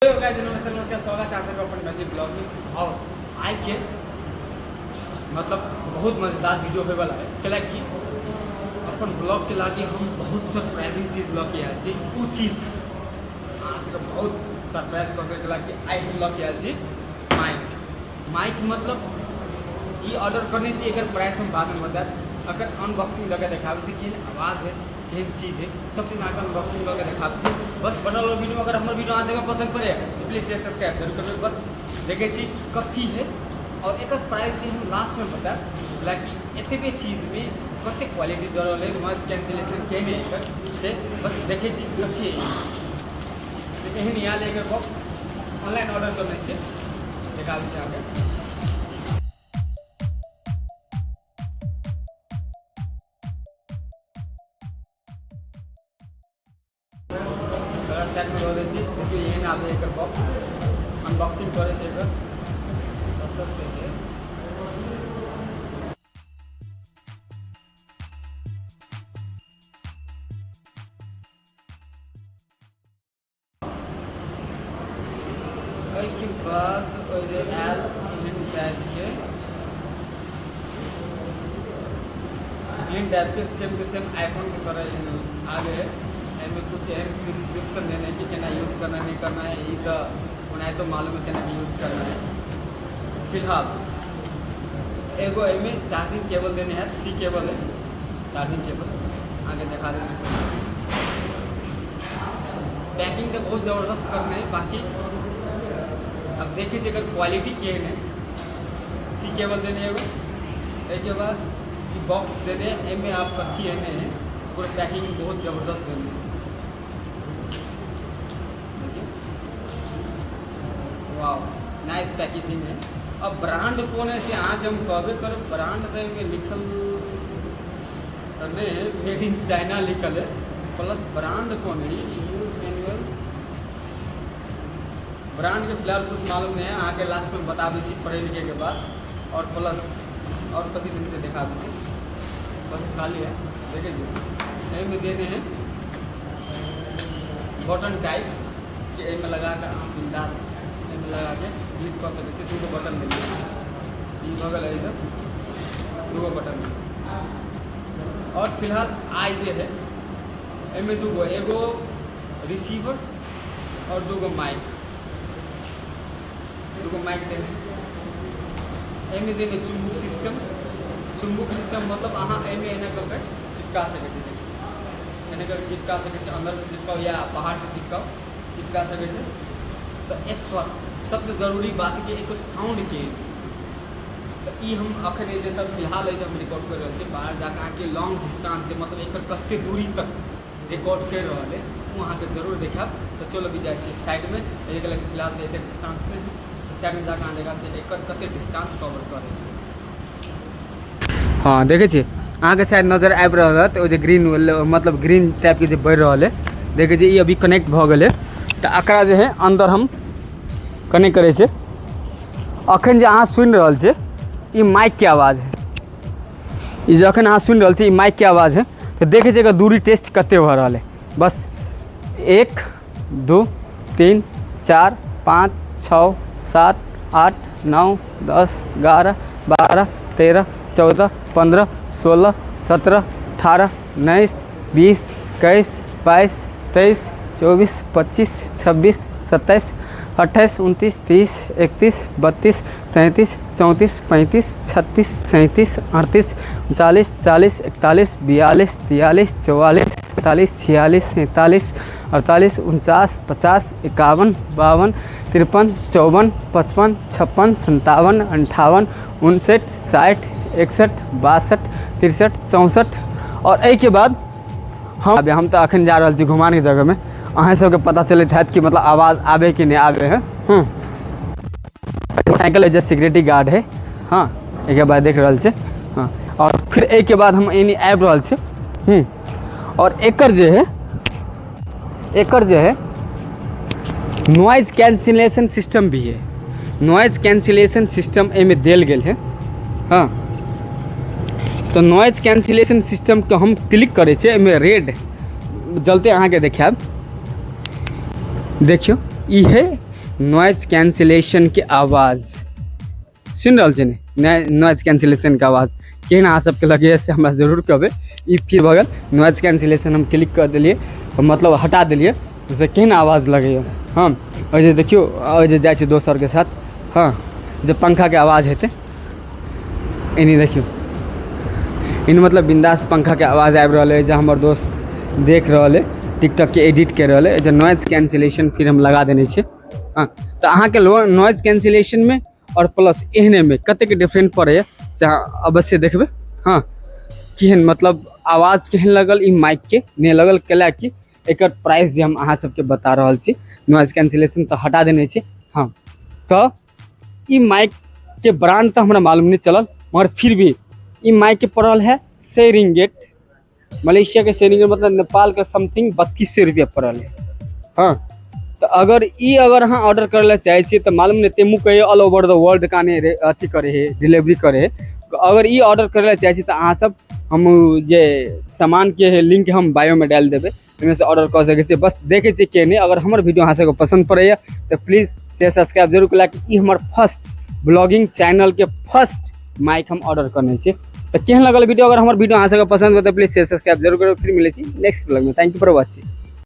नमस्कार नमस्कार, स्वागत है आप सबका अपन मैजिक ब्लॉग में। और आज के मतलब बहुत मज़ेदार वीडियो होने वाला है। क्या कि अपन ब्लॉग के लागे हम बहुत सरप्राइजिंग चीज़ लॉ के आयल छी। वो चीज़ आज का बहुत सरप्राइज कर सकेला कि आई हम लॉ के आयल छी माइक मतलब ये ऑर्डर करने चाहिए। अगर प्राइस हम बाद में बताए, अगर अनबॉक्सिंग लगे देखावे से कि आवाज़ है केहन चीज़ है, सब चीज़ आगे अनबॉक्सिंग लगे देखावे बस बनल वीडियो। अगर हमारे वीडियो आज जगह पसंद पड़े तो प्लीज़ शेयर सब्सक्राइब जरूर करें। बस देखे छी कथी है और एक प्राइस से हम लास्ट में बता कि एतबे चीज़ में कते क्वालिटी जरूर है, नॉइज कैंसिलेशन के नहीं से बस देखे छी कथी है। तो एहन यहाँ लेकर बॉक्स ऑनलाइन ऑर्डर करने से देखावे से आगे सेट में रह छी। देखिए ये ना आप एक बॉक्स अनबॉक्सिंग करे से तब तक से है। के बाद एल इन टाइप के सेम टू सेम आईफोन की तरह आ गए। इनमें कुछ डिस्क्रिप्शन देने की क्या यूज़ करना नहीं करना है, ये तो उन्हें तो मालूम है क्या यूज़ करना है। फिलहाल एगो इनमें चार्जिंग केबल देने हैं, सी केबल है चार्जिंग केबल। आगे दिखा देते पैकिंग तो बहुत ज़बरदस्त करना है। बाकी अब देखिए अगर क्वालिटी क्या है, सी केबल देने एगो एक बाद बॉक्स देने इनमें आप कथी है पूरा पैकिंग बहुत ज़बरदस्त देने। वाह नाइस पैकेजिंग है। अब ब्रांड कौन है से आज हम कहबे कर, ब्रांड तो में लिखल मेड इन चाइना लिखल है, प्लस ब्रांड कौन है यूज मैनुअल। ब्रांड के फिलहाल कुछ मालूम नहीं है, आगे लास्ट में बता दी पढ़े लिखे के बाद। और प्लस और कभी दिन से दिखा दी बस खाली है। देखिए में देने हैं बटन टाइप कि इनमें लगा कर आप बिंदास इनमें लगा के क्लिक कर सकते। दूगो बटन मिले ये बगल है सर, दूगो बटन मिले। और फिलहाल आई जे है इनमें दूगो, एगो रिसीवर और दूगो माइक देने। इनमें देने चुंबक सिस्टम मतलब अहाँ इनमें एना करके चिपका सके छी। एना करके चिपका सके छी, अंदर से चिपकाओ या बाहर से चिपका सके छी। तो एक पर सबसे ज़रूरी बात कि एक साउंड के तो ये हम अखन तक फिलहाल जब हम रिकॉर्ड कर रहे हैं बाहर जाकर आके लॉन्ग डिस्टेंस से मतलब एक कते दूरी तक रिकॉर्ड कर रहा है वहाँ के जरूर देखा। तो चलो भी जाए साइड में एक लगे फिलहाल तो एक डिस्टेंस में साइड में जाकर देखा एक कते डिस्टेंस कवर करे। हाँ देखे छी अहाँ के शायद नजर आबि रहा है तो ग्रीन मतलब ग्रीन टाइप के बढ़ रहा है। देखे छी ये अभी कनेक्ट भ गए तो एकरा जो है अंदर हम कनेक्ट करे छे। अखन जो अहाँ सुनि रहल छे ये माइक के आवाज़ है। ये जखन अहाँ सुनि रहल छे ये माइक के आवाज़ है। तो देखे छी दूरी टेस्ट कते भ रहा है। बस 1 2 3 4 5 6 7 8 9 10 11 12 13 14 15 16 17 18 19 20 21 22 23 24 25 26 27 28 29 30 31 32 33 34 35 36 37 38 39 40 41 42 43 44 45 46 47 48 49 50 51 52 53 54 55 56 57 58 59 60 61 62 63 64। और एक के बाद हम तो अखन जा रहे घुमाने की जगह में अहाँ सबके पता चलत है कि मतलब आवाज़ आवे कि नहीं आवे है। साइकिल जो सिक्योरिटी गार्ड है। हाँ एक बाद देख रहा है। हाँ और फिर एक के बाद हम एनी आबि रहा है। और एकर जो है नॉइज कैंसिलेशन सिस्टम भी है। नॉइज कैंसिलेशन सिस्टम एमे देल गेल है। हाँ तो नॉइज कैंसिलेशन सिस्टम को हम क्लिक करे छे एमे रेड जलते अहाँ के देखाब। देखियो ये नॉइज कैंसिलेशन के आवाज़ सुन रहा छे नॉइज कैंसिलेशन के आवाज़ केहन अहाँ सबके लगे से हमरा जरूर कहबै। ई फिर भऽ गेल नॉइज कैंसिलेशन हम क्लिक कर देलिए मतलब हटा देलिए जैसे केहन आवाज़ लगैए। हाँ और जे देखियो और जे जाइ छै दोसर के साथ हाँ जे पंखा के आवाज़ हेतै एनी देखियो इन मतलब बिंदास पंखा के आवाज़ आबि रहल है जे हमर दोस्त देख रहल है टिकटॉक के एडिट कर रहल है जे नॉइज कैंसिलेशन फिर हम लगा देने छियै। हाँ तो अहाँ के नॉइज कैंसिलेशन में और प्लस एहने में कतेक डिफरेंट पड़े से अहाँ अवश्य देखबे। हाँ केहन मतलब आवाज़ केहन लगल ई माइक के नहीं लगल कैला कि एकर प्राइस जे हम अहाँ सबके बता रहल छी नॉइज कैंसिलेशन तो हटा देने छी। हाँ तो ई माइक के ब्रांड तो हमरा मालूम नहीं चलल मगर फिर भी ई माइक के पड़ल है 6 रिंगेट मलेशिया के 6 रिंगेट मतलब नेपाल के समथिंग 3200 रुपया पड़ल है। हाँ तो अगर अहाँ ऑर्डर करे ला चाहे छी तो मालूम नहीं तेमू कहे ऑल ओवर द वर्ल्ड काने अथी करे है डिलीवरी करे है। तो अगर ई ऑर्डर करे ला चाहे छी तो अहाँ सब हम जे सामान के लिंक हम बायो में डाल देवे इनमें से ऑर्डर कर सके छी। बस देखे छी के नहीं अगर हमार वीडियो अहाँ सबके पसंद पड़े तो प्लीज़ शेयर सब्सक्राइब जरूर करा कि ई हमार फर्स्ट ब्लॉगिंग चैनल के फर्स्ट माइक हम ऑर्डर करने छी। तो केहन लगल वीडियो अगर हमार वीडियो अहाँ सबके पसंद हो तो प्लीज़ शेयर सब्सक्राइब जरूर करो। फिर मिले छी नेक्स्ट ब्लॉग में। Thank you for watching.